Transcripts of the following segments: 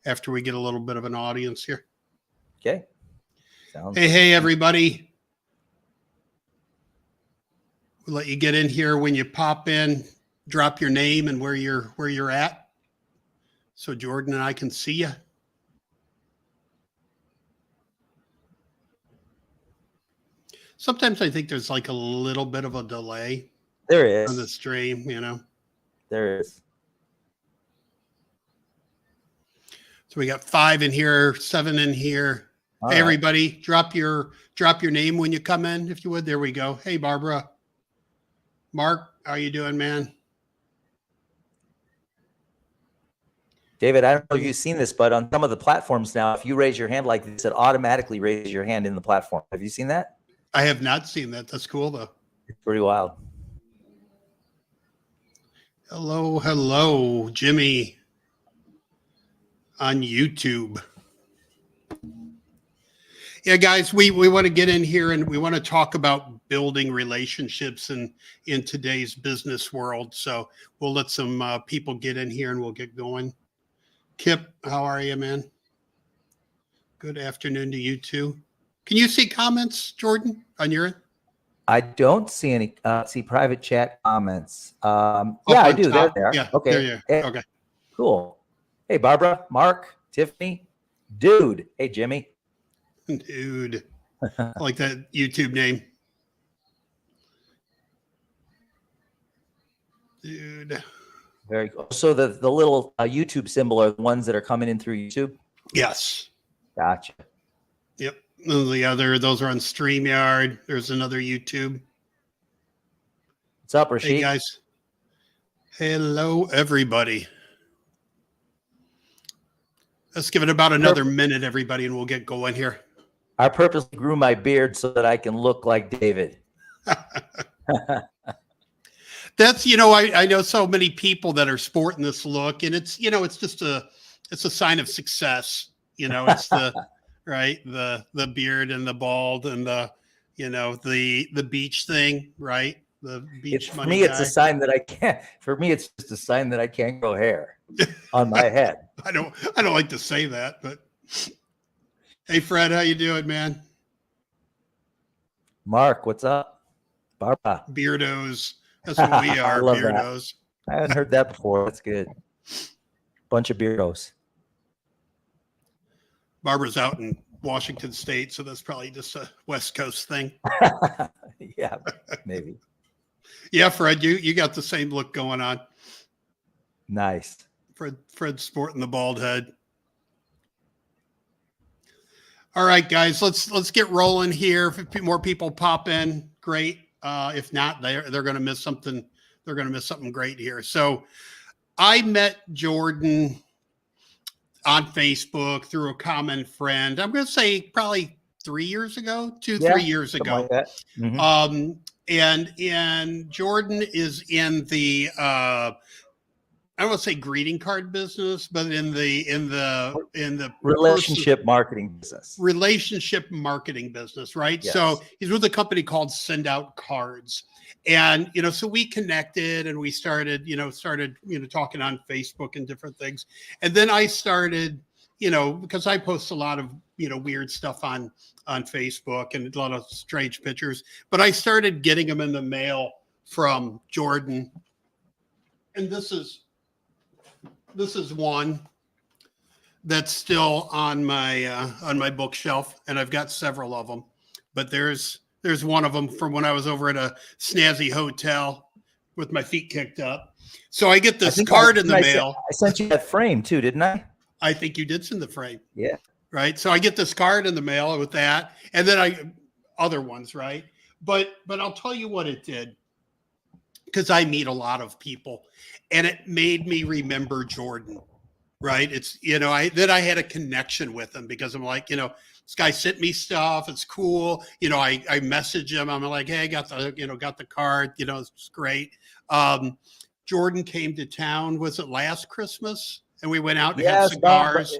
after we get a little bit of an audience here. Okay. Hey, everybody. We'll let you get in here. When you pop in, drop your name and where you're at, so Jordan and I can see you. Sometimes I think there's like a little bit of a delay. There is on the stream, There is. So we got 5 in here, 7 in here. All hey, right. Everybody, drop your name when you come in, if you would. There we go. Hey, Barbara. Mark, how you doing, man? David, I don't know if you've seen this, but on some of the platforms now, if you raise your hand like this, it automatically raises your hand in the platform. Have you seen that? I have not seen that. That's cool, though. It's pretty wild. Hello, Jimmy on YouTube. Yeah, guys, we want to get in here and we want to talk about building relationships in today's business world. So we'll let some people get in here and we'll get going. Kip, how are you, man? Good afternoon to you too. Can you see comments, Jordan, on your end? I don't see any see private chat comments. Yeah, I do. There they are. Yeah, okay. There you are. Hey, okay. Cool. Hey, Barbara, Mark, Tiffany, dude. Hey, Jimmy. Dude. I like that YouTube name. Dude. Very cool. So the little YouTube symbol are the ones that are coming in through YouTube? Yes. Gotcha. Yep. Those are on StreamYard. There's another YouTube. What's up, Rashid? Hey, guys. Hello, everybody. Let's give it about another minute, everybody, and we'll get going here. I purposely grew my beard so that I can look like David. That's, I know so many people that are sporting this look, and it's, it's just it's a sign of success. It's the, right. The beard and the bald and the beach thing, right? The beach money. For me, it's a sign that I can't. For me, it's just a sign that I can't grow hair on my head. I don't like to say that, but hey, Fred, how you doing, man? Mark, what's up? Barbara. Beardos. That's what we are, beardos. I haven't heard that before. That's good. Bunch of beardos. Barbara's out in Washington State, so that's probably just a West Coast thing. Yeah, maybe. Yeah, Fred, you got the same look going on. Nice. Fred's sporting the bald head. All right, guys, let's get rolling here. If more people pop in, great. If not, they're going to miss something. They're going to miss something great here. So I met Jordan on Facebook through a common friend. I'm going to say probably 3 years ago, 3 years ago. Like that. Mm-hmm. And Jordan is in the I don't want to say greeting card business, but in the relationship marketing business. Relationship marketing business, right? Yes. So he's with a company called Send Out Cards. And, so we connected and we started talking on Facebook and different things. And then I started, because I post a lot of, weird stuff on Facebook and a lot of strange pictures, but I started getting them in the mail from Jordan. And this is one that's still on my bookshelf, and I've got several of them. But there's one of them from when I was over at a snazzy hotel with my feet kicked up. So I get this card in the mail. I sent you that frame too, didn't I? I think you did send the frame. Yeah. Right. So I get this card in the mail with that, and then other ones, right? But I'll tell you what it did, because I meet a lot of people, and it made me remember Jordan, right? It's, I had a connection with him because I'm like, this guy sent me stuff. It's cool. I message him. I'm like, hey, I got the card, it's great. Jordan came to town. Was it last Christmas? And we went out and had cigars.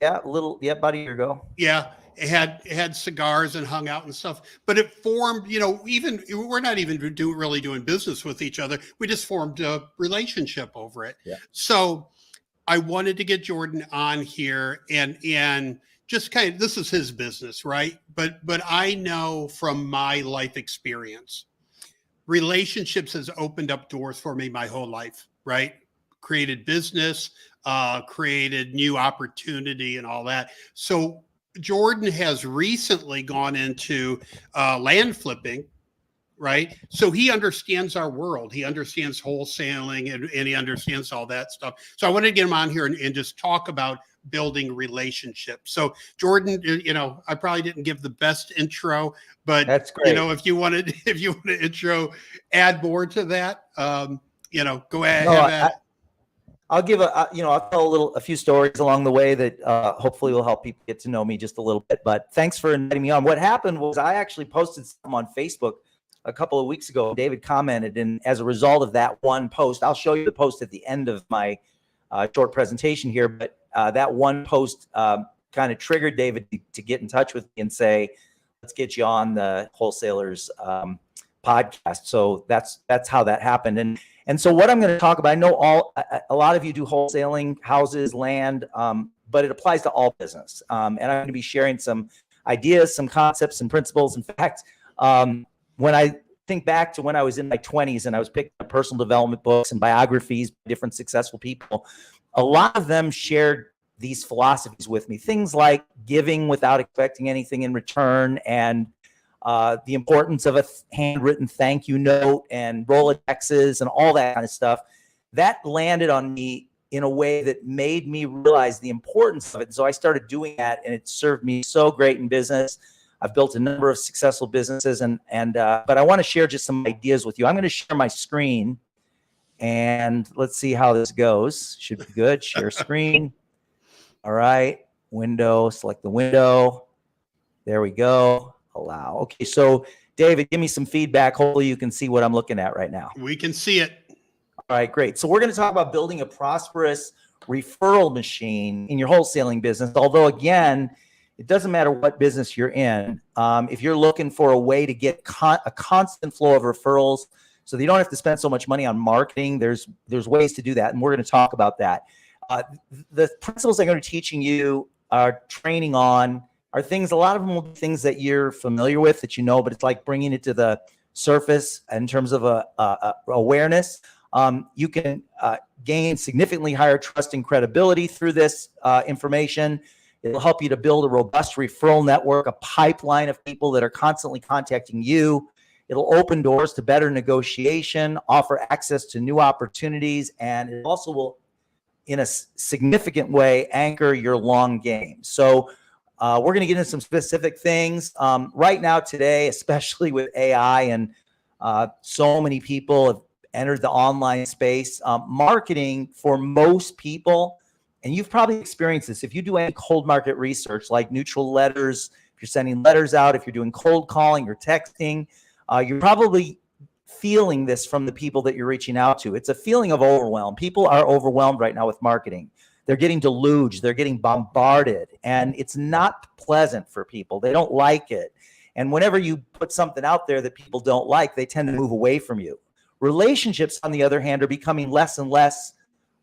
About a year ago. Yeah. It had cigars and hung out and stuff, but it formed, even we're not even really doing business with each other. We just formed a relationship over it. Yeah. So I wanted to get Jordan on here and just kind of, this is his business, right? But I know from my life experience, relationships has opened up doors for me my whole life, right? Created business, created new opportunity and all that. So Jordan has recently gone into land flipping, right? So he understands our world. He understands wholesaling and he understands all that stuff. So I wanted to get him on here and just talk about building relationships. So Jordan, I probably didn't give the best intro, but That's great. if you want to intro, add more to that, go ahead. No, have at it. I'll give I'll tell a few stories along the way that hopefully will help people get to know me just a little bit. But thanks for inviting me on. What happened was I actually posted something on Facebook a couple of weeks ago. David commented, and as a result of that one post, I'll show you the post at the end of my short presentation here. But that one post kind of triggered David to get in touch with me and say, "Let's get you on the Wholesalers podcast." So that's how that happened. And so what I'm going to talk about, I know a lot of you do wholesaling, houses, land, but it applies to all business. And I'm going to be sharing some ideas, some concepts and principles. In fact, when I think back to when I was in my 20s and I was picking up personal development books and biographies by different successful people, a lot of them shared these philosophies with me. Things like giving without expecting anything in return, and the importance of a handwritten thank you note and Rolodexes and all that kind of stuff. That landed on me in a way that made me realize the importance of it. So I started doing that, and it served me so great in business. I've built a number of successful businesses, but I want to share just some ideas with you. I'm going to share my screen, and let's see how this goes. Should be good. Share screen. All right. Window. Select the window. There we go. Allow. Okay. So David, give me some feedback. Hopefully you can see what I'm looking at right now. We can see it. All right, great. So we're going to talk about building a prosperous referral machine in your wholesaling business. Although, again, it doesn't matter what business you're in. If you're looking for a way to get a constant flow of referrals so that you don't have to spend so much money on marketing, there's ways to do that. And we're going to talk about that. The principles I'm going to be teaching you are training on are things, a lot of them will be things that you're familiar with, that you know, but it's like bringing it to the surface in terms of awareness. You can gain significantly higher trust and credibility through this information. It'll help you to build a robust referral network, a pipeline of people that are constantly contacting you. It'll open doors to better negotiation, offer access to new opportunities, and it also will, in a significant way, anchor your long game. So we're going to get into some specific things. Right now, today, especially with AI and so many people have entered the online space, marketing for most people, and you've probably experienced this, if you do any cold market research like neutral letters, if you're sending letters out, if you're doing cold calling or texting, you're probably feeling this from the people that you're reaching out to. It's a feeling of overwhelm. People are overwhelmed right now with marketing. They're getting deluged, they're getting bombarded, and it's not pleasant for people. They don't like it. And whenever you put something out there that people don't like, they tend to move away from you. Relationships, on the other hand, are becoming less and less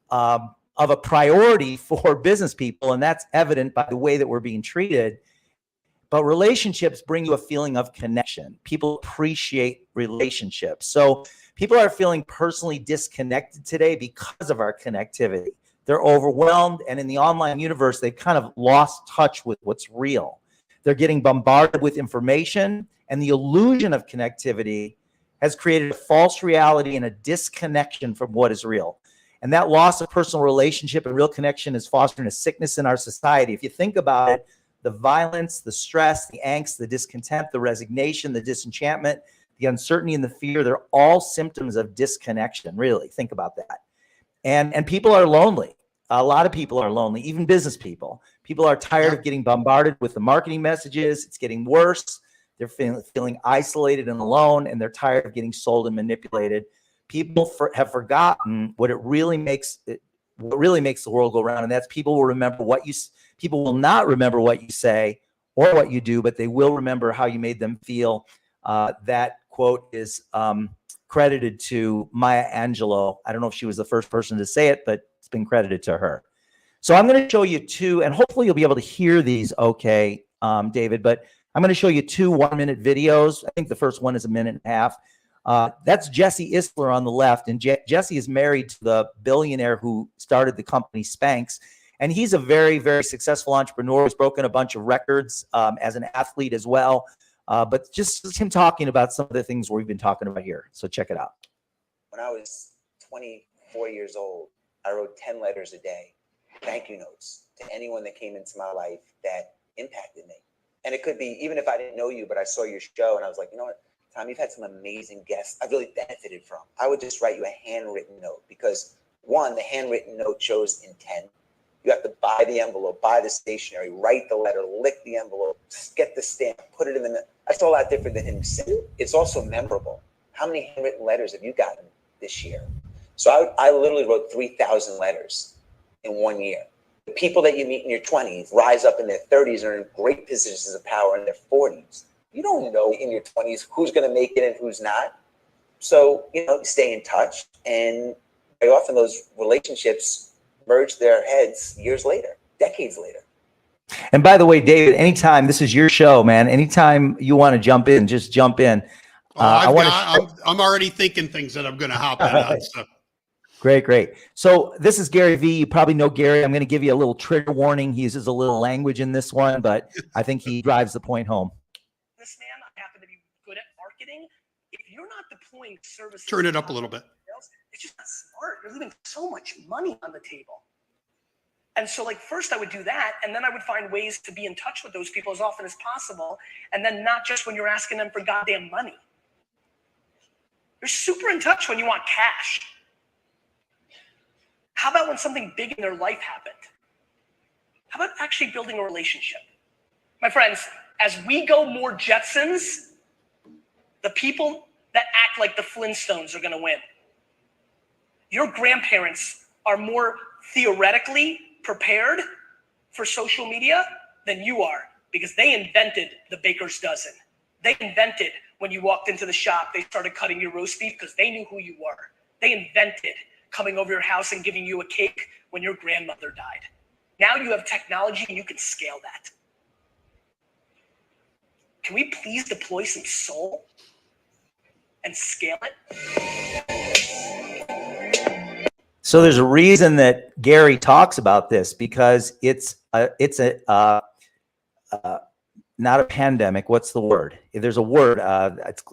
of a priority for business people, and that's evident by the way that we're being treated. But relationships bring you a feeling of connection. People appreciate relationships. So people are feeling personally disconnected today because of our connectivity. They're overwhelmed, and in the online universe, they've kind of lost touch with what's real. They're getting bombarded with information, and the illusion of connectivity has created a false reality and a disconnection from what is real. And that loss of personal relationship and real connection is fostering a sickness in our society. If you think about it, the violence, the stress, the angst, the discontent, the resignation, the disenchantment, the uncertainty and the fear, they're all symptoms of disconnection, really. Think about that. And people are lonely. A lot of people are lonely, even business people. People are tired of getting bombarded with the marketing messages. It's getting worse. They're feeling isolated and alone, and they're tired of getting sold and manipulated. People have forgotten what really makes the world go round, and that's people will remember people will not remember what you say or what you do, but they will remember how you made them feel. That quote is credited to Maya Angelou. I don't know if she was the first person to say it, but it's been credited to her. So I'm going to show you two, and hopefully you'll be able to hear these okay, David, but I'm going to show you two 1-minute videos. I think the first one is 1.5 minutes. That's Jesse Isler on the left, and Jesse is married to the billionaire who started the company Spanx, and he's a very, very successful entrepreneur. He's broken a bunch of records as an athlete as well, but just him talking about some of the things we've been talking about here. So check it out. When I was 24 years old, I wrote 10 letters a day, thank you notes to anyone that came into my life that impacted me. And it could be, even if I didn't know you, but I saw your show and I was like, you know what, Tom, you've had some amazing guests I've really benefited from. I would just write you a handwritten note because, one, the handwritten note shows intent. You have to buy the envelope, buy the stationery, write the letter, lick the envelope, get the stamp, put it in the. That's a lot different than him saying. It's also memorable. How many handwritten letters have you gotten this year? So I literally wrote 3,000 letters in 1 year. The people that you meet in your 20s rise up in their 30s and are in great positions of power in their 40s. You don't know in your 20s who's going to make it and who's not. So, stay in touch. And very often those relationships merge their heads years later, decades later. And by the way, David, anytime, this is your show, man. Anytime you want to jump in, just jump in. I'm already thinking things that I'm going to hop in on. So. Great. So this is Gary Vee. You probably know Gary. I'm going to give you a little trigger warning. He uses a little language in this one, but I think he drives the point home. This man, I happen to be good at marketing. If you're not deploying services, turn it up a little bit. It's just not smart. You're leaving so much money on the table. And so, first I would do that, and then I would find ways to be in touch with those people as often as possible, and then not just when you're asking them for goddamn money. You're super in touch when you want cash. How about when something big in their life happened? How about actually building a relationship? My friends, as we go more Jetsons, the people that act like the Flintstones are going to win. Your grandparents are more theoretically prepared for social media than you are because they invented the baker's dozen. They invented when you walked into the shop, they started cutting your roast beef because they knew who you were. They invented coming over your house and giving you a cake when your grandmother died. Now you have technology and you can scale that. Can we please deploy some soul and scale it? So there's a reason that Gary talks about this because it's not a pandemic. What's the word? If there's a word,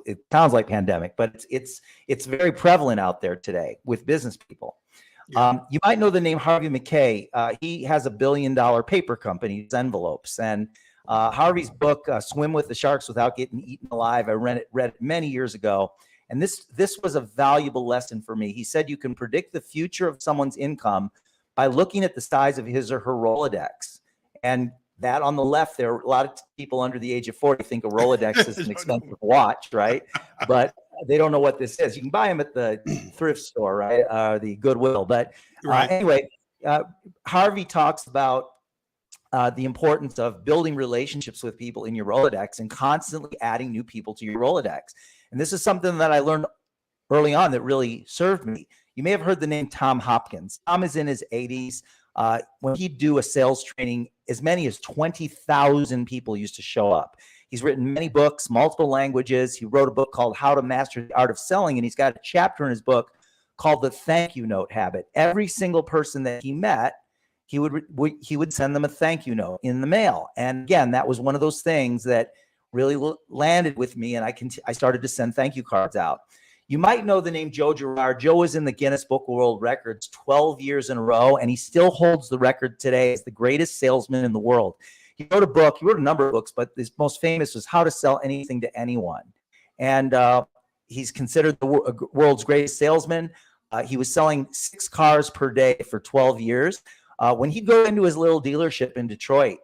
it sounds like pandemic, but it's very prevalent out there today with business people. Yeah. You might know the name Harvey Mackay. He has $1 billion paper company, Envelopes, and Harvey's book, Swim with the Sharks Without Getting Eaten Alive. I read it many years ago. And this was a valuable lesson for me. He said you can predict the future of someone's income by looking at the size of his or her Rolodex. And that on the left, there are a lot of people under the age of 40 think a Rolodex is an expensive watch, right? But they don't know what this is. You can buy them at the thrift store, right? The Goodwill. But anyway, Harvey talks about the importance of building relationships with people in your Rolodex and constantly adding new people to your Rolodex. And this is something that I learned early on that really served me. You may have heard the name Tom Hopkins. Tom is in his 80s. When he'd do a sales training, as many as 20,000 people used to show up. He's written many books, multiple languages. He wrote a book called How to Master the Art of Selling, and he's got a chapter in his book called The Thank You Note Habit. Every single person that he met, he would send them a thank you note in the mail. And again, that was one of those things that really landed with me, and I started to send thank you cards out. You might know the name Joe Girard. Joe was in the Guinness Book of World Records 12 years in a row, and he still holds the record today as the greatest salesman in the world. He wrote a book. He wrote a number of books, but his most famous was How to Sell Anything to Anyone. And he's considered the world's greatest salesman. He was selling 6 cars per day for 12 years. When he'd go into his little dealership in Detroit,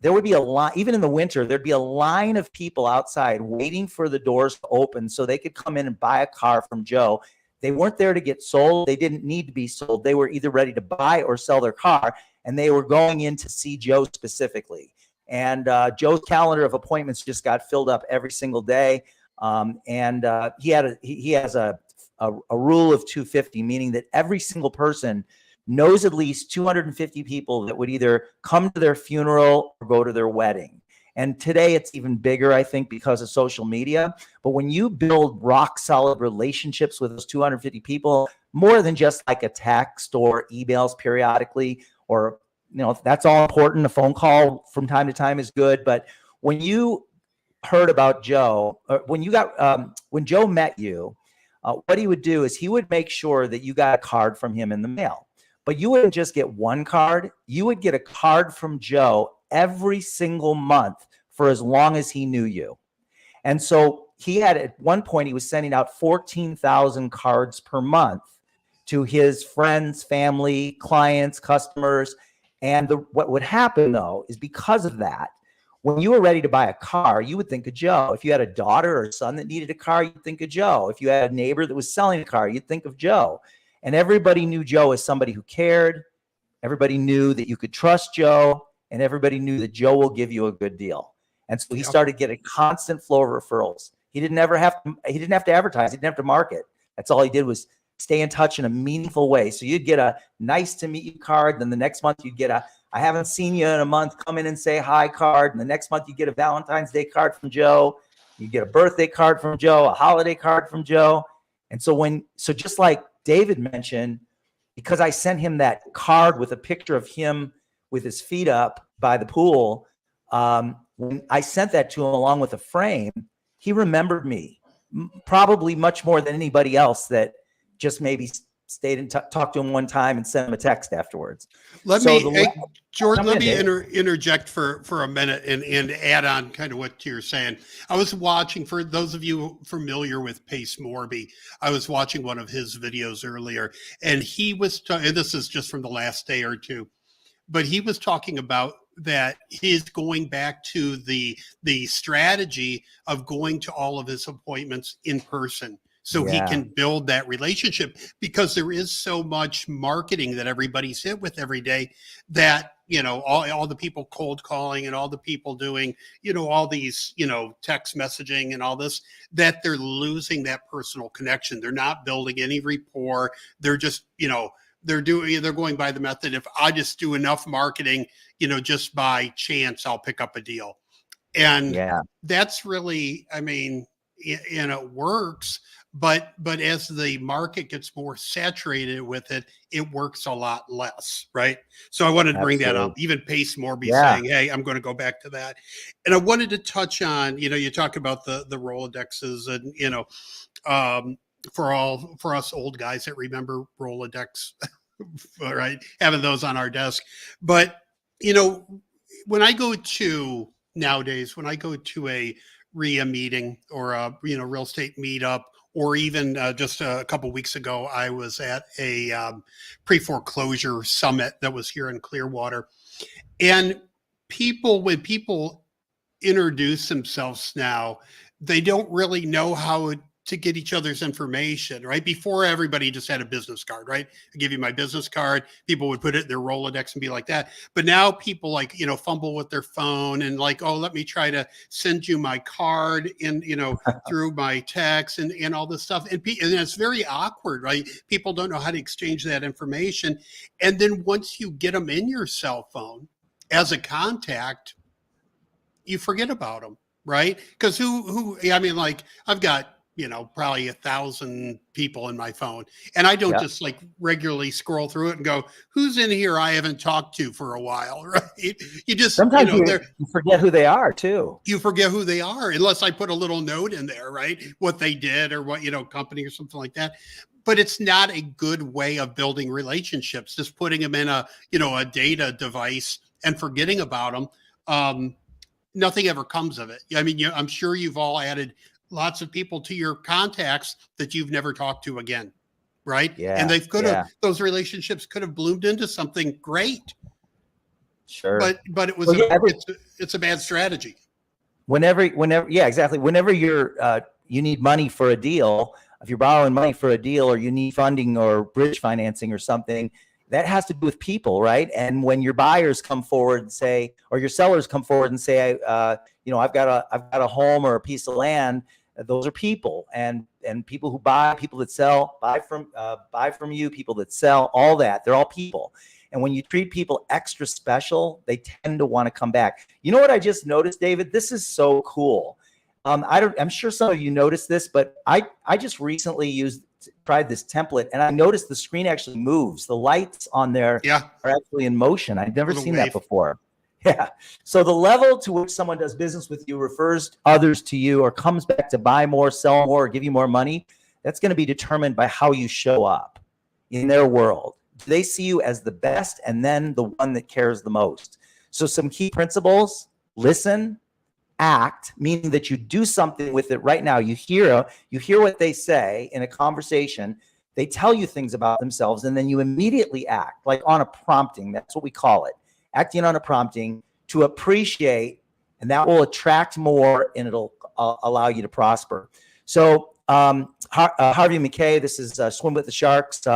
there would be a line, even in the winter, there'd be a line of people outside waiting for the doors to open so they could come in and buy a car from Joe. They weren't there to get sold. They didn't need to be sold. They were either ready to buy or sell their car, and they were going in to see Joe specifically. And Joe's calendar of appointments just got filled up every single day. He has a rule of 250, meaning that every single person knows at least 250 people that would either come to their funeral or go to their wedding. And today it's even bigger, I think, because of social media. But when you build rock solid relationships with those 250 people, more than just like a text or emails periodically, or, that's all important. A phone call from time to time is good. But when you heard about Joe, or when Joe met you, what he would do is he would make sure that you got a card from him in the mail. But you wouldn't just get one card. You would get a card from Joe every single month for as long as he knew you. And so he had, at one point, he was sending out 14,000 cards per month to his friends, family, clients, customers. And what would happen, though, is because of that, when you were ready to buy a car, you would think of Joe. If you had a daughter or a son that needed a car, you'd think of Joe. If you had a neighbor that was selling a car, you'd think of Joe. And everybody knew Joe as somebody who cared. Everybody knew that you could trust Joe, and everybody knew that Joe will give you a good deal. And so he started getting a constant flow of referrals. He didn't have to advertise. He didn't have to market. That's all he did was stay in touch in a meaningful way. So you'd get a nice to meet you card. Then the next month you'd get a, I haven't seen you in a month, come in and say hi card. And the next month you get a Valentine's Day card from Joe. You get a birthday card from Joe, a holiday card from Joe. And so just like David mentioned, because I sent him that card with a picture of him with his feet up by the pool, when I sent that to him along with a frame, he remembered me probably much more than anybody else that just maybe stayed and talked to him one time and sent him a text afterwards. Jordan, let me interject for a minute and add on kind of what you're saying. I was watching, for those of you familiar with Pace Morby, I was watching one of his videos earlier, and he was, and this is just from the last day or two, but he was talking about that he's going back to the strategy of going to all of his appointments in person. So he can build that relationship, because there is so much marketing that everybody's hit with every day that, all the people cold calling and all the people doing, all these, text messaging and all this, that they're losing that personal connection. They're not building any rapport. They're just, they're going by the method. If I just do enough marketing, just by chance, I'll pick up a deal. And that's really, it works. But as the market gets more saturated with it, it works a lot less, right? So I wanted to bring that up. Even Pace Morby saying, hey, I'm going to go back to that. And I wanted to touch on, you talk about the Rolodexes and, for us old guys that remember Rolodex, right? Having those on our desk. But, when I go to nowadays, when I go to a RIA meeting or a, real estate meetup, or even just a couple of weeks ago, I was at a pre-foreclosure summit that was here in Clearwater. And when people introduce themselves now, they don't really know how to get each other's information, right? Before, everybody just had a business card, right? I give you my business card. People would put it in their Rolodex and be like that. But now people fumble with their phone and oh, let me try to send you my card in, through my text and all this stuff. And it's very awkward, right? People don't know how to exchange that information. And then once you get them in your cell phone as a contact, you forget about them, right? Because I've got, probably 1,000 people in my phone. And I don't just regularly scroll through it and go, who's in here I haven't talked to for a while, right? You just, sometimes you forget who they are too. You forget who they are, unless I put a little note in there, right? What they did or what, company or something like that. But it's not a good way of building relationships, just putting them in a data device and forgetting about them. Nothing ever comes of it. I'm sure you've all added lots of people to your contacts that you've never talked to again, right? Yeah. And those relationships could have bloomed into something great. Sure. But it was it's a bad strategy. Whenever you're you need money for a deal, if you're borrowing money for a deal, or you need funding or bridge financing or something, that has to do with people, right? And when your buyers come forward and say, or your sellers come forward and say, I've got a home or a piece of land, those are people. And and people who buy, people that sell, buy from you, people that sell, all that. They're all people. And when you treat people extra special, they tend to want to come back. You know what I just noticed, David? This is so cool. I'm sure some of you noticed this, but I just recently tried this template, and I noticed the screen actually moves. The lights on there are actually in motion. I've never seen that before. Yeah. So the level to which someone does business with you, refers others to you, or comes back to buy more, sell more, or give you more money, that's going to be determined by how you show up in their world. Do they see you as the best, and then the one that cares the most? So some key principles: listen, act, meaning that you do something with it right now. You hear what they say in a conversation. They tell you things about themselves, and then you immediately act, like on a prompting. That's what we call it. Acting on a prompting to appreciate, and that will attract more, and it'll allow you to prosper. So Harvey McKay, this is Swim with the Sharks.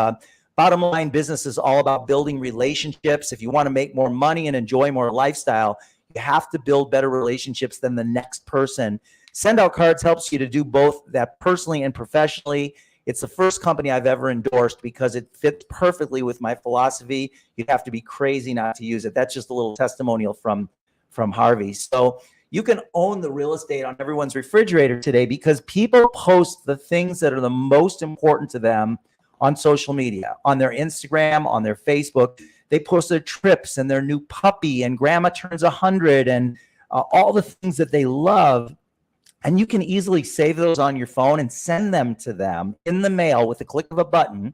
Bottom line, business is all about building relationships. If you want to make more money and enjoy more lifestyle, you have to build better relationships than the next person. Send Out Cards helps you to do both that personally and professionally. It's the first company I've ever endorsed because it fits perfectly with my philosophy. You'd have to be crazy not to use it. That's just a little testimonial from Harvey. So you can own the real estate on everyone's refrigerator today, because people post the things that are the most important to them on social media, on their Instagram, on their Facebook. They post their trips and their new puppy, and grandma turns 100, and all the things that they love. And you can easily save those on your phone and send them to them in the mail with a click of a button,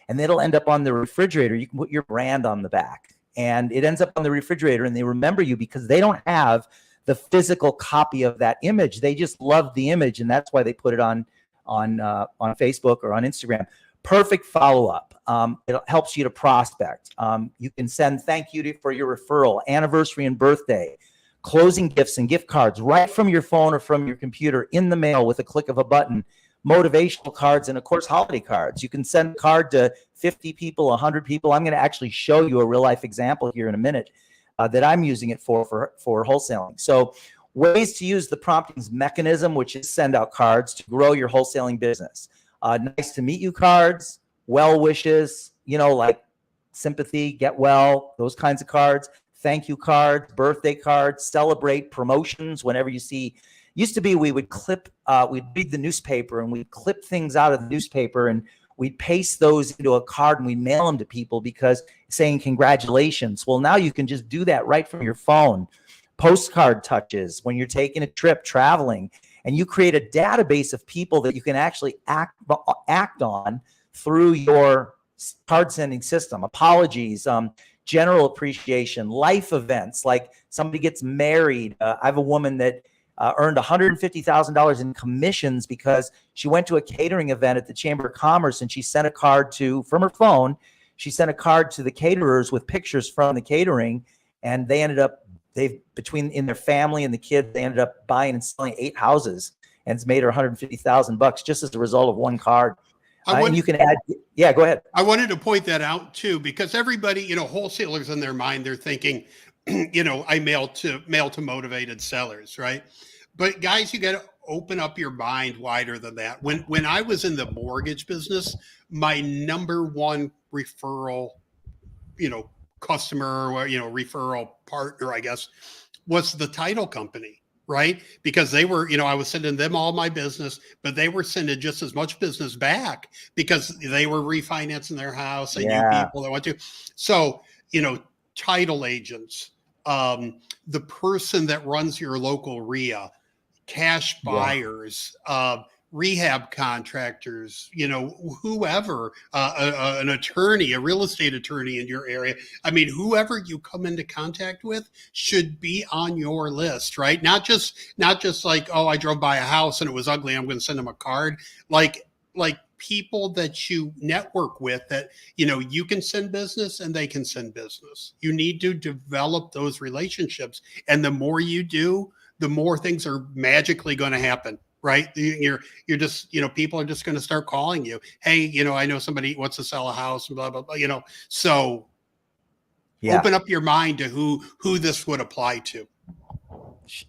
and it'll end up on the refrigerator. You can put your brand on the back, and it ends up on the refrigerator, and they remember you because they don't have the physical copy of that image. They just love the image, and that's why they put it on Facebook or on Instagram. Perfect follow-up. It helps you to prospect. You can send thank you for your referral, anniversary and birthday, closing gifts and gift cards right from your phone or from your computer in the mail with a click of a button, motivational cards, and of course, holiday cards. You can send a card to 50 people, 100 people. I'm going to actually show you a real life example here in a minute that I'm using it for wholesaling. So ways to use the promptings mechanism, which is Send Out Cards, to grow your wholesaling business. Nice to meet you cards, well wishes, like sympathy, get well, those kinds of cards. Thank you cards, birthday cards, celebrate, promotions. Whenever you see, used to be we would we'd read the newspaper, and we'd clip things out of the newspaper, and we'd paste those into a card, and we'd mail them to people because saying congratulations. Well, now you can just do that right from your phone. Postcard touches when you're taking a trip, traveling, and you create a database of people that you can actually act on through your card sending system. Apologies, general appreciation, life events, like somebody gets married. I have a woman that earned $150,000 in commissions because she went to a catering event at the Chamber of Commerce, and she sent a card from her phone. She sent a card to the caterers with pictures from the catering, and they ended up, in their family and the kids, they ended up buying and selling 8 houses, and it's made her $150,000 just as a result of one card. And you can add, yeah, go ahead. I wanted to point that out too, because everybody, wholesalers in their mind, they're thinking, I mail to motivated sellers, right? But guys, you got to open up your mind wider than that. When I was in the mortgage business, my number one referral, customer or, referral partner, I guess, was the title company. Right? Because they were, I was sending them all my business, but they were sending just as much business back because they were refinancing their house. They knew people that went to. So, title agents, the person that runs your local RIA, cash buyers, rehab contractors, whoever, an attorney, a real estate attorney in your area. I mean, whoever you come into contact with should be on your list, right? Not just like, oh, I drove by a house and it was ugly, I'm going to send them a card. Like people that you network with that, you can send business and they can send business. You need to develop those relationships. And the more you do, the more things are magically going to happen. Right. You're just, people are just going to start calling you. Hey, I know somebody wants to sell a house and blah, blah, blah, so open up your mind to who this would apply to.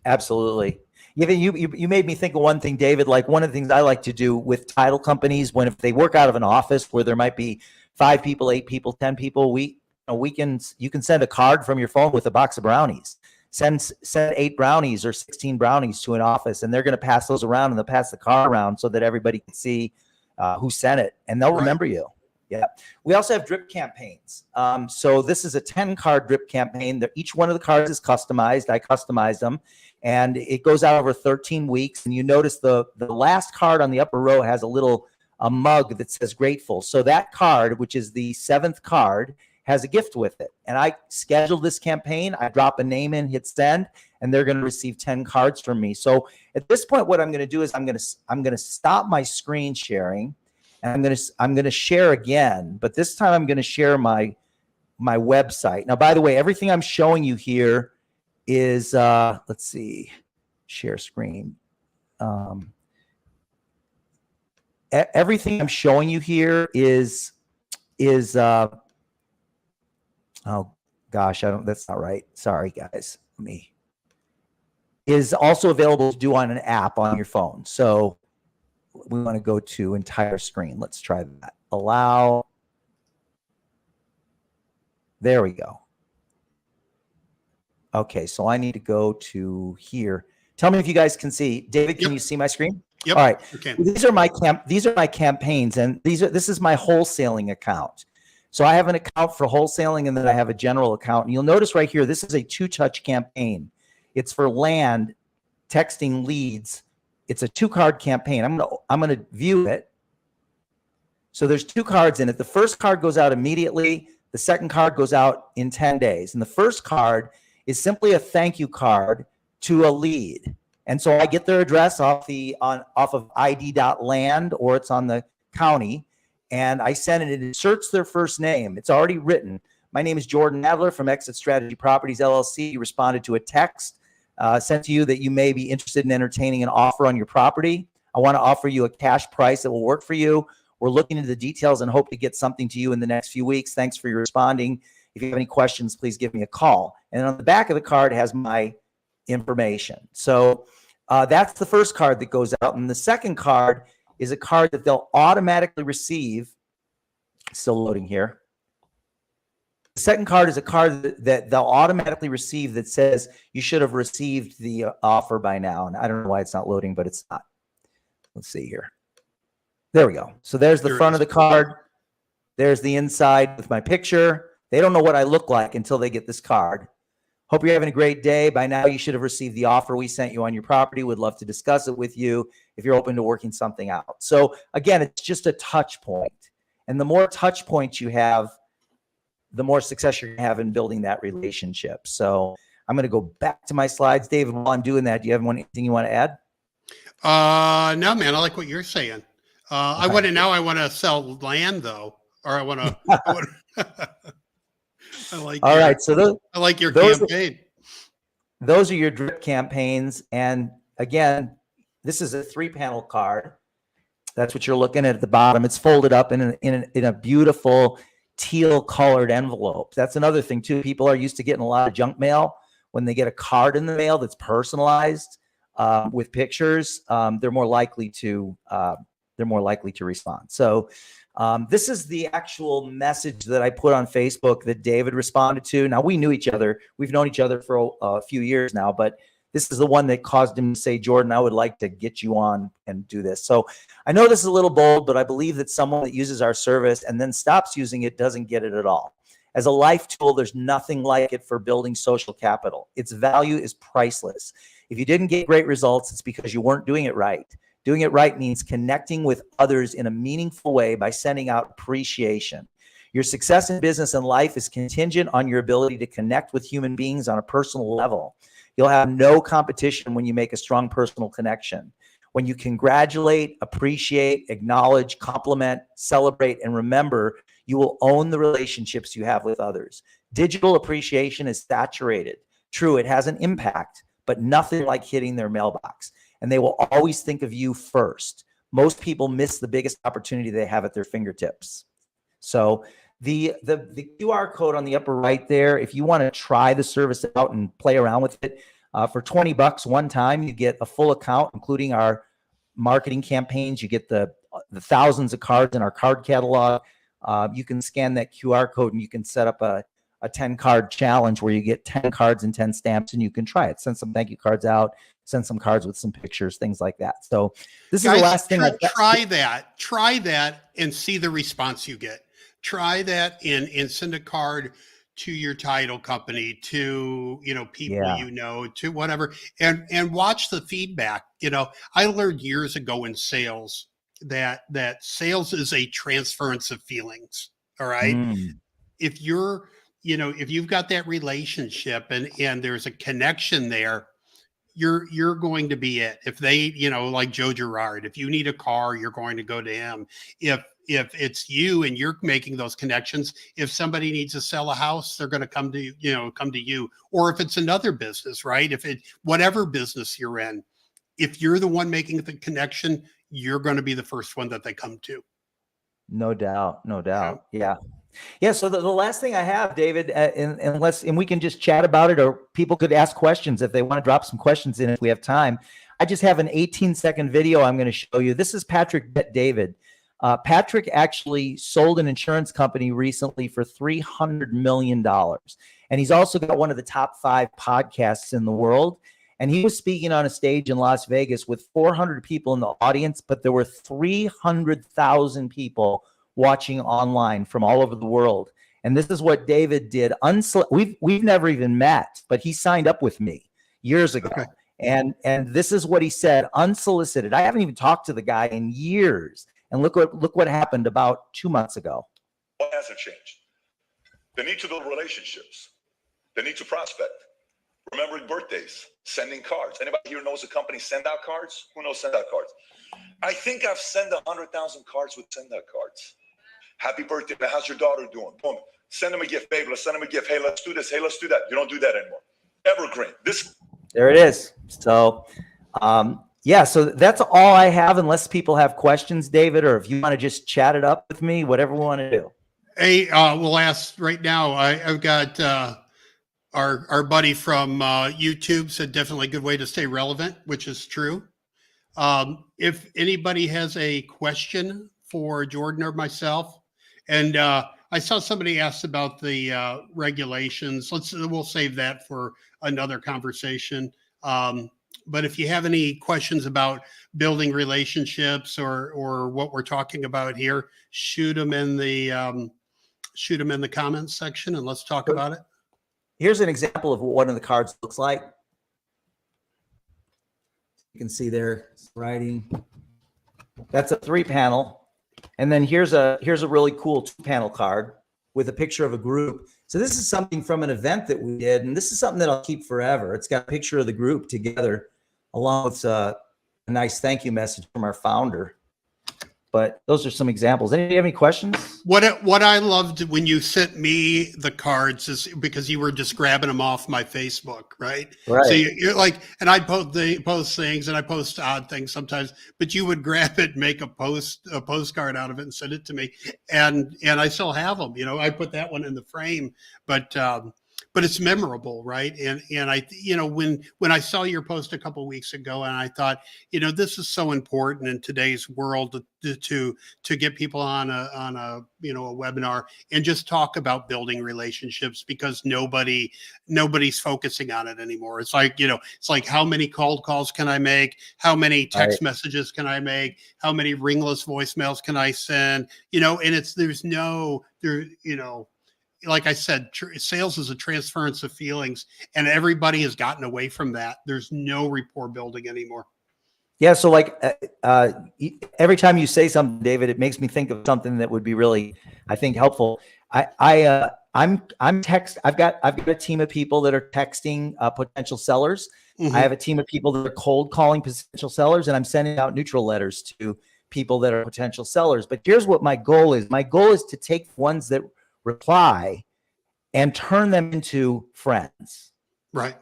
Absolutely. You made me think of one thing, David. Like one of the things I like to do with title companies, if they work out of an office where there might be 5 people, 8 people, 10 people, you can send a card from your phone with a box of brownies. Send 8 brownies or 16 brownies to an office, and they're going to pass those around, and they'll pass the card around so that everybody can see who sent it, and they'll remember you. Yeah. We also have drip campaigns. So this is a 10-card drip campaign. Each one of the cards is customized. I customized them, and it goes out over 13 weeks. And you notice the last card on the upper row has a mug that says grateful. So that card, which is the 7th card, has a gift with it. And I scheduled this campaign. I drop a name in, hit send, and they're going to receive 10 cards from me. So at this point, what I'm going to do is I'm going to stop my screen sharing, and I'm going to share again, but this time I'm going to share my website. Now, by the way, everything I'm showing you here is let's see, share screen. Everything I'm showing you here is oh gosh, that's not right. Sorry, guys. Is also available to do on an app on your phone. So we want to go to entire screen. Let's try that. Allow. There we go. Okay, so I need to go to here. Tell me if you guys can see. David, can you see my screen? Yep. All right. Okay. These are my campaigns, and this is my wholesaling account. So I have an account for wholesaling, and then I have a general account. And you'll notice right here, this is a 2-touch campaign. It's for land, texting leads. It's a 2-card campaign. I'm gonna view it. So there's 2 cards in it. The first card goes out immediately. The second card goes out in 10 days. And the first card is simply a thank you card to a lead. And so I get their address off of id.land, or it's on the county, and I send it. It inserts their first name. It's already written. My name is Jordan Adler from Exit Strategy Properties, LLC. You responded to a text sent to you that you may be interested in entertaining an offer on your property. I want to offer you a cash price that will work for you. We're looking into the details and hope to get something to you in the next few weeks. Thanks for your responding. If you have any questions, please give me a call. And on the back of the card has my information. So that's the first card that goes out. And the second card is a card that they'll automatically receive. Still loading here. The second card is a card that they'll automatically receive that says you should have received the offer by now. And I don't know why it's not loading, but it's not. Let's see here. There we go. So there's the front of the card. There's the inside with my picture. They don't know what I look like until they get this card. Hope you're having a great day. By now, you should have received the offer we sent you on your property. Would love to discuss it with you if you're open to working something out. So again, it's just a touch point. And the more touch points you have, the more success you're going to have in building that relationship. So I'm going to go back to my slides. David, while I'm doing that, do you have anything you want to add? No, man, I like what you're saying. I want to sell land though, or I want to. All right. So I like your campaign. Those are your drip campaigns. And again, this is a 3-panel card. That's what you're looking at the bottom. It's folded up in a beautiful teal colored envelope. That's another thing too. People are used to getting a lot of junk mail. When they get a card in the mail that's personalized with pictures, they're more likely to respond. So this is the actual message that I put on Facebook that David responded to. Now, we knew each other. We've known each other for a few years now, but this is the one that caused him to say, Jordan, I would like to get you on and do this. So I know this is a little bold, but I believe that someone that uses our service and then stops using it doesn't get it at all. As a life tool, there's nothing like it for building social capital. Its value is priceless. If you didn't get great results, it's because you weren't doing it right. Doing it right means connecting with others in a meaningful way by sending out appreciation. Your success in business and life is contingent on your ability to connect with human beings on a personal level. You'll have no competition when you make a strong personal connection. When you congratulate, appreciate, acknowledge, compliment, celebrate, and remember, you will own the relationships you have with others. Digital appreciation is saturated. True, it has an impact, but nothing like hitting their mailbox. And they will always think of you first. Most people miss the biggest opportunity they have at their fingertips. So the QR code on the upper right there, if you want to try the service out and play around with it, For $20 one time, you get a full account, including our marketing campaigns. You get the thousands of cards in our card catalog. You can scan that QR code and you can set up a 10 card challenge where you get 10 cards and 10 stamps and you can try it. Send some thank you cards out, send some cards with some pictures, things like that. So this is the last thing. Try that and see the response you get. Try that and send a card to your title company, to, people, to whatever, and watch the feedback. I learned years ago in sales that sales is a transference of feelings. All right. If you've got that relationship and there's a connection there, you're going to be it. If they, like Joe Girard, if you need a car, you're going to go to him. If it's you and you're making those connections, if somebody needs to sell a house, they're going to come to you. Or if it's another business, right? Whatever business you're in, if you're the one making the connection, you're going to be the first one that they come to. No doubt. Yeah. So the last thing I have, David, and we can just chat about it, or people could ask questions if they want to drop some questions in if we have time. I just have an 18-second video I'm going to show you. This is Patrick Bet-David. Patrick actually sold an insurance company recently for $300 million. And he's also got one of the top 5 podcasts in the world. And he was speaking on a stage in Las Vegas with 400 people in the audience, but there were 300,000 people watching online from all over the world. And this is what David did. We've never even met, but he signed up with me years ago. Okay. And this is what he said, unsolicited. I haven't even talked to the guy in years. And look what happened about 2 months ago. What hasn't changed? They need to build relationships. They need to prospect. Remembering birthdays, sending cards. Anybody here knows a company send out cards? Who knows send out cards? I think I've sent 100,000 cards with send out cards. Happy birthday, man. How's your daughter doing? Boom. Send them a gift, babe. Let's send them a gift. Hey, let's do this. Hey, let's do that. You don't do that anymore. Evergreen. There it is. So, so that's all I have, unless people have questions, David, or if you want to just chat it up with me, whatever we want to do. Hey, we'll ask right now. I've got our buddy from YouTube said definitely a good way to stay relevant, which is true. If anybody has a question for Jordan or myself, and I saw somebody asked about the regulations. We'll save that for another conversation. But if you have any questions about building relationships or what we're talking about here, shoot them in the comments section and let's talk about it. Here's an example of what one of the cards looks like. You can see there writing. That's a 3-panel. And then here's a really cool 2-panel card with a picture of a group. So this is something from an event that we did, and this is something that I'll keep forever. It's got a picture of the group together along with a nice thank you message from our founder. But those are some examples. Anybody have any questions? What I loved when you sent me the cards is because you were just grabbing them off my Facebook, right? Right. So you're like, and I post things and I post odd things sometimes, but you would grab it, and make a postcard out of it and send it to me. And I still have them, I put that one in the frame, but it's memorable, right? And I, when I saw your post a couple of weeks ago, and I thought, this is so important in today's world to get people on a webinar and just talk about building relationships, because nobody's focusing on it anymore. It's like, it's like, how many cold calls can I make? How many text messages can I make? How many ringless voicemails can I send? And like I said, sales is a transference of feelings, and everybody has gotten away from that. There's no rapport building anymore. Yeah. So every time you say something, David, it makes me think of something that would be really, I think, helpful. I've got a team of people that are texting potential sellers. Mm-hmm. I have a team of people that are cold calling potential sellers, and I'm sending out neutral letters to people that are potential sellers. But here's what my goal is. My goal is to take ones that reply and turn them into friends. Right.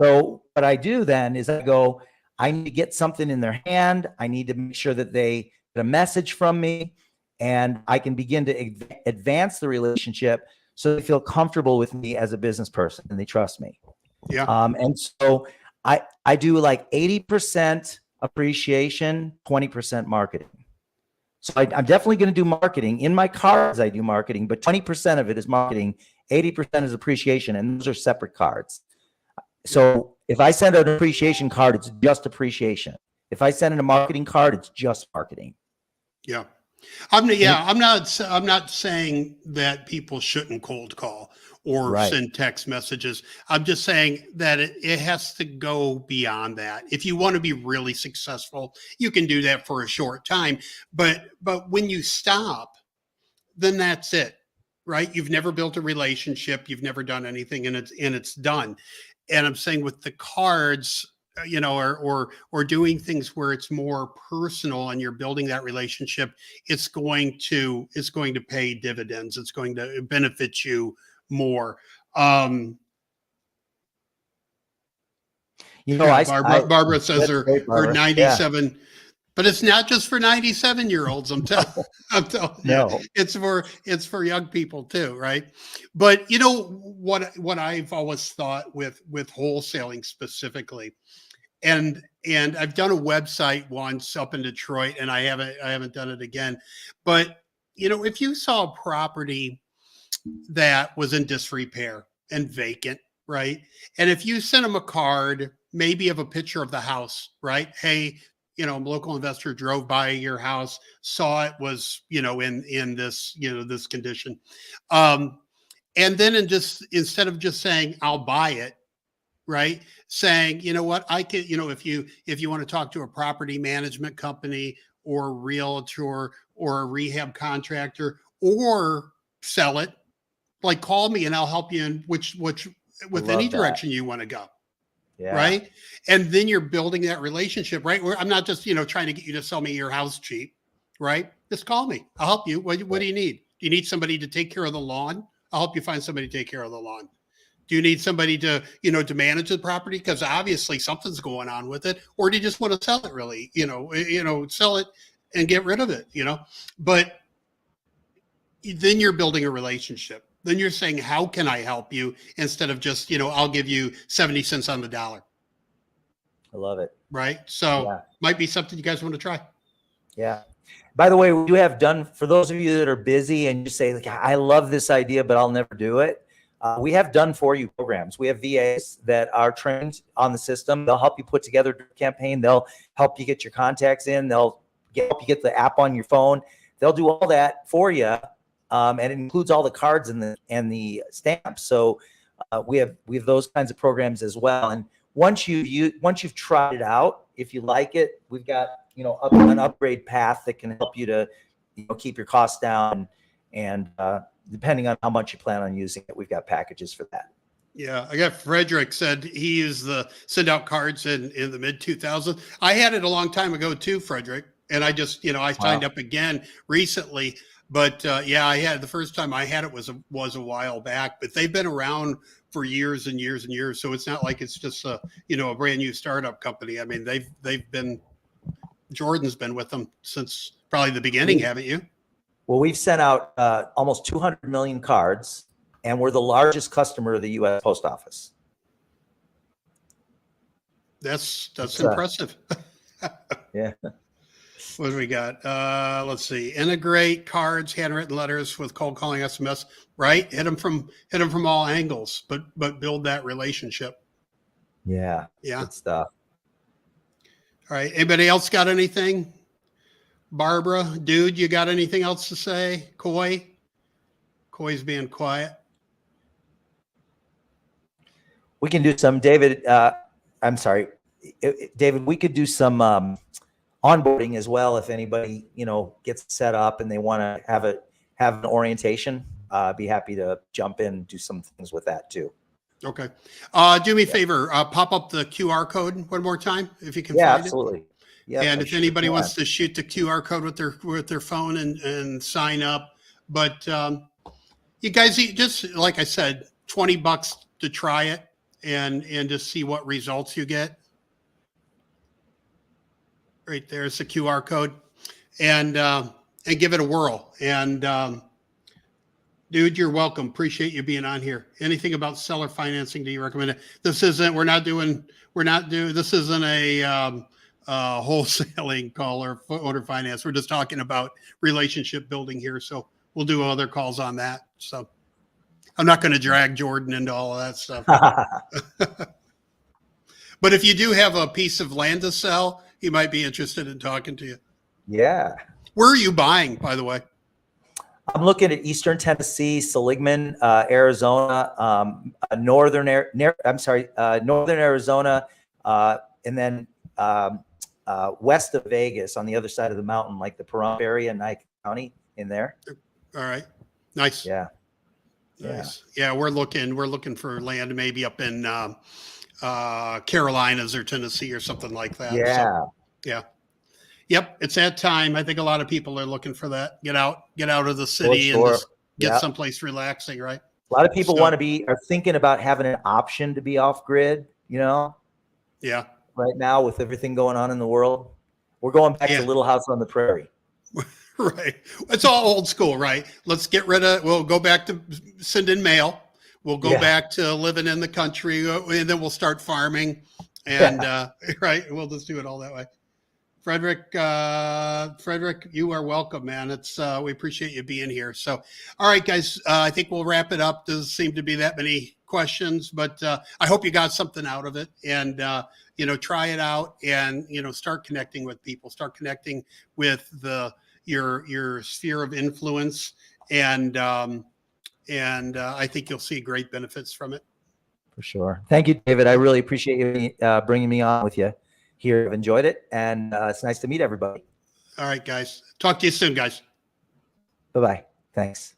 So what I do then is I need to get something in their hand. I need to make sure that they get a message from me, and I can begin to advance the relationship so they feel comfortable with me as a business person and they trust me. Yeah. And so I do like 80% appreciation, 20% marketing. So I'm definitely going to do marketing. In my cards, I do marketing, but 20% of it is marketing, 80% is appreciation, and those are separate cards. So if I send an appreciation card, it's just appreciation. If I send in a marketing card, it's just marketing. Yeah. I'm not saying that people shouldn't cold call or Right. send text messages. I'm just saying that it has to go beyond that. If you want to be really successful, you can do that for a short time. But when you stop, then that's it, right? You've never built a relationship, you've never done anything, and it's done. And I'm saying with the cards, or doing things where it's more personal and you're building that relationship, it's going to pay dividends. It's going to benefit you more. Barbara says her 97, but it's not just for 97-year-olds. I'm telling you, it's for young people too, right? But you know what I've always thought with wholesaling specifically, and I've done a website once up in Detroit, and I haven't done it again. But if you saw a property that was in disrepair and vacant, right? And if you sent them a card, maybe of a picture of the house, right? Hey, a local investor drove by your house, saw it was, in this, this condition. And then instead of just saying, I'll buy it, right? Saying, you know what, I could, if you want to talk to a property management company or a realtor or a rehab contractor or sell it, like call me and I'll help you in with any direction you want to go. Yeah. Right. And then you're building that relationship, right? Where I'm not just, trying to get you to sell me your house cheap, right? Just call me. I'll help you. What do you need? Do you need somebody to take care of the lawn? I'll help you find somebody to take care of the lawn. Do you need somebody to, to manage the property? Because obviously something's going on with it. Or do you just want to sell it really, sell it and get rid of it, But then you're building a relationship. Then you're saying, how can I help you? Instead of just, I'll give you 70 cents on the dollar. I love it. Right. So might be something you guys want to try. Yeah. By the way, we do have done, for those of you that are busy and you say, like, I love this idea, but I'll never do it. We have done for you programs. We have VAs that are trained on the system. They'll help you put together a campaign. They'll help you get your contacts in. They'll help you get the app on your phone. They'll do all that for you. And it includes all the cards and the stamps. So we have those kinds of programs as well. And once you've tried it out, if you like it, we've got an upgrade path that can help you to keep your costs down. And depending on how much you plan on using it, we've got packages for that. Yeah, I got Frederick said he used the send out cards in the mid 2000s. I had it a long time ago too, Frederick, and I just I signed up again recently. But I had the first time I had it was a while back, but they've been around for years and years and years. So it's not like it's just a brand new startup company. I mean, they've been, Jordan's been with them since probably the beginning, haven't you? Well, we've sent out almost 200 million cards, and we're the largest customer of the U.S. Post Office. That's impressive. Yeah. What do we got? Let's see. Integrate cards, handwritten letters with cold calling SMS. Right, hit them from all angles, but build that relationship. Yeah. Yeah. Good stuff. All right. Anybody else got anything? Barbara, dude, you got anything else to say? Coy's being quiet. We can do some, David. I'm sorry, David. We could do some onboarding as well. If anybody, gets set up and they want to have an orientation, be happy to jump in and do some things with that too. Okay. Do me a favor, pop up the QR code one more time if you can find absolutely. it. Yeah. And if anybody wants to shoot the QR code with their phone and sign up, but you guys, just like I said, $20 to try it and just see what results you get. Right there's the QR code, and give it a whirl. And dude, you're welcome. Appreciate you being on here. Anything about seller financing? Do you recommend it? We're not doing We're not doing, this isn't a wholesaling call or owner finance. We're just talking about relationship building here. So we'll do other calls on that. So I'm not going to drag Jordan into all of that stuff. But if you do have a piece of land to sell, he might be interested in talking to you. Yeah. Where are you buying, by the way? I'm looking at Eastern Tennessee, Seligman, Arizona, northern Arizona, and then west of Vegas on the other side of the mountain, like the Pahrump area, Nike County in there. All right. Nice. Yeah. Nice. Yeah. We're looking for land maybe up in Carolinas or Tennessee or something like that. Yeah. So, yeah. Yep. It's that time. I think a lot of people are looking for that. Get out of the city and just get someplace relaxing, right? A lot of people are thinking about having an option to be off grid, you know? Yeah. Right now with everything going on in the world, we're going back to Little House on the Prairie. Right. It's all old school, right? Let's get rid of, we'll go back to sending mail. We'll go back to living in the country, and then we'll start farming, and right. We'll just do it all that way. Frederick, you are welcome, man. It's we appreciate you being here. So, all right, guys, I think we'll wrap it up. Doesn't seem to be that many questions, but I hope you got something out of it, and try it out, and start connecting with people, start connecting with your sphere of influence, and I think you'll see great benefits from it. For sure. Thank you, David. I really appreciate you bringing me on with you here. I've enjoyed it, and it's nice to meet everybody. All right, guys. Talk to you soon, guys. Bye-bye. Thanks.